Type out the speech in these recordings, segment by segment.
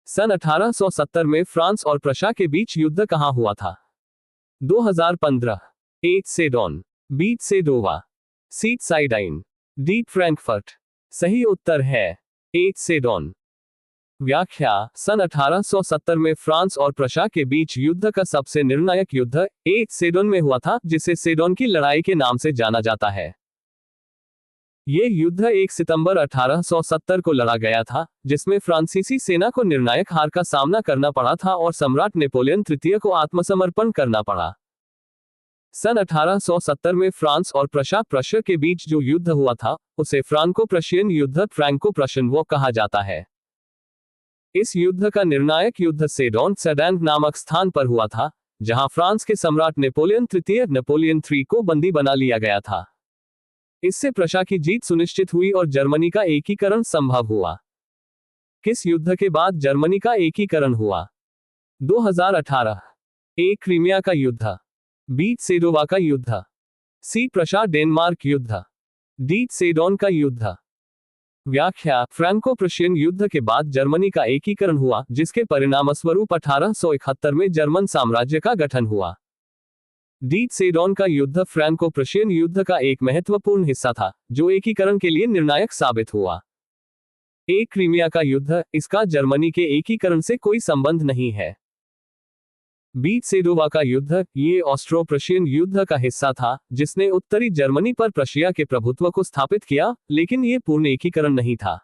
सन 1870 में फ्रांस और प्रशा के बीच युद्ध कहाँ हुआ था? 2015। ए सेडोन, बी सेडोवा, सी साइडाइन, डी फ्रैंकफर्ट। सही उत्तर है ए सेडोन। व्याख्या: सन 1870 में फ्रांस और प्रशा के बीच युद्ध का सबसे निर्णायक युद्ध ए सेडोन में हुआ था, जिसे सेडोन की लड़ाई के नाम से जाना जाता है। ये युद्ध 1 सितंबर 1870 को लड़ा गया था, जिसमें फ्रांसीसी सेना को निर्णायक हार का सामना करना पड़ा था और सम्राट नेपोलियन तृतीय को आत्मसमर्पण करना पड़ा। सन 1870 में फ्रांस और प्रशा के बीच जो युद्ध हुआ था, उसे फ्रांको प्रशियन युद्ध, फ्रैंको प्रशियन वॉर कहा जाता है। इस युद्ध का निर्णायक युद्ध सेडोन नामक स्थान पर हुआ था, जहां फ्रांस के सम्राट नेपोलियन तृतीय नेपोलियन III को बंदी बना लिया गया था। इससे प्रशा की जीत सुनिश्चित हुई और जर्मनी का एकीकरण संभव हुआ। किस युद्ध के बाद जर्मनी का एकीकरण हुआ? 2018। ए क्रीमिया का युद्ध, बी सेडोवा का युद्ध, सी प्रशा डेनमार्क युद्ध, डी सेडोन का युद्ध। व्याख्या: फ्रैंको प्रशियन युद्ध के बाद जर्मनी का एकीकरण हुआ, जिसके परिणामस्वरूप 1871 में जर्मन साम्राज्य का गठन हुआ। डी सेडोन का युद्ध फ्रैंको प्रशियन युद्ध का एक महत्वपूर्ण हिस्सा था, जो एकीकरण के लिए निर्णायक साबित हुआ। ए क्रीमिया का युद्ध, इसका जर्मनी के एकीकरण से कोई संबंध नहीं है। बी सेडोवा का युद्ध, ये ऑस्ट्रो प्रशियन युद्ध का हिस्सा था, जिसने उत्तरी जर्मनी पर प्रशिया के प्रभुत्व को स्थापित किया, लेकिन ये पूर्ण एकीकरण नहीं था।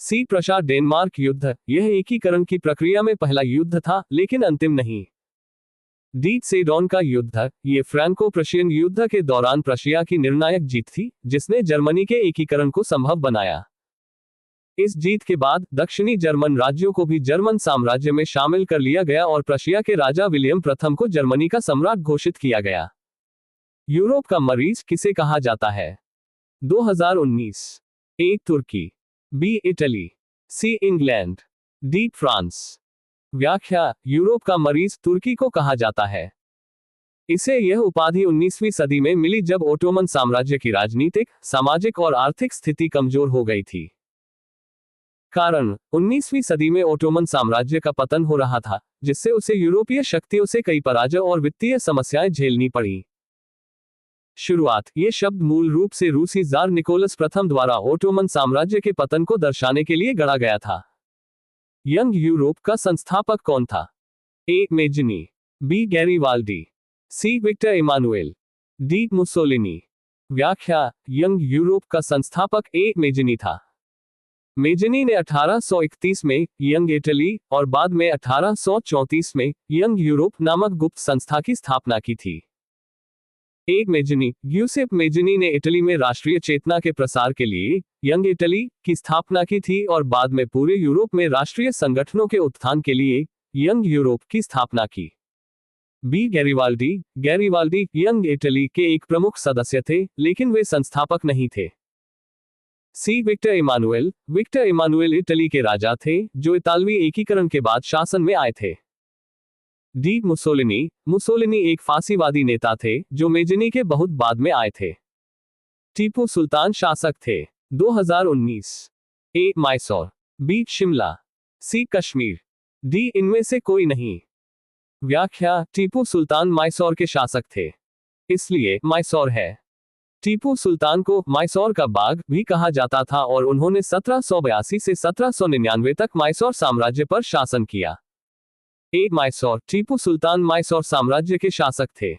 सी प्रशा डेनमार्क युद्ध, यह एकीकरण की प्रक्रिया में पहला युद्ध था, लेकिन अंतिम नहीं। डी सेडोन का युद्ध, ये फ्रैंको प्रशियन युद्ध के दौरान प्रशिया की निर्णायक जीत थी, जिसने जर्मनी के एकीकरण को संभव बनाया। इस जीत के बाद दक्षिणी जर्मन राज्यों को भी जर्मन साम्राज्य में शामिल कर लिया गया और प्रशिया के राजा विलियम प्रथम को जर्मनी का सम्राट घोषित किया गया। यूरोप का मरीज किसे कहा जाता है? 2019। A Turkey, B Italy, C England, D France. व्याख्या: यूरोप का मरीज तुर्की को कहा जाता है। इसे यह उपाधि 19वीं सदी में मिली, जब ओटोमन साम्राज्य की राजनीतिक, सामाजिक और आर्थिक स्थिति कमजोर हो गई थी। कारण: 19वीं सदी में ओटोमन साम्राज्य का पतन हो रहा था, जिससे उसे यूरोपीय शक्तियों से कई पराजय और वित्तीय समस्याएं झेलनी पड़ी। शुरुआत: ये शब्द मूल रूप से रूसी जार निकोलस प्रथम द्वारा ओटोमन साम्राज्य के पतन को दर्शाने के लिए गढ़ा गया था। यंग यूरोप का संस्थापक कौन था? ए मेजनी, बी गैरीवाल्डी, सी विक्टर इमानुएल, डी मुसोलिनी। व्याख्या: यंग यूरोप का संस्थापक ए मेजनी था। मेजनी ने 1831 में यंग इटली और बाद में 1834 में यंग यूरोप नामक गुप्त संस्था की स्थापना की थी। एक मेजनी, यूसेप मेजनी ने इटली में राष्ट्रीय चेतना के प्रसार के लिए यंग इटली की स्थापना की थी और बाद में पूरे यूरोप में राष्ट्रीय संगठनों के उत्थान के लिए यंग यूरोप की स्थापना की। बी गैरीवाल्डी यंग इटली के एक प्रमुख सदस्य थे, लेकिन वे संस्थापक नहीं थे। सी विक्टर इमानुएल इटली के राजा थे, जो इतालवी एकीकरण के बाद शासन में आए थे। डी मुसोलिनी एक फासीवादी नेता थे, जो मेजनी के बहुत बाद में आए थे। टीपू सुल्तान शासक थे। 2019। ए मैसूर, बी शिमला, सी कश्मीर, डी इनमें से कोई नहीं। व्याख्या: टीपू सुल्तान मैसूर के शासक थे, इसलिए मैसूर है। टीपू सुल्तान को मैसूर का बाग भी कहा जाता था और उन्होंने 1782 से 1799 तक मैसूर साम्राज्य पर शासन किया। ए मैसूर, टीपू सुल्तान मैसूर साम्राज्य के शासक थे।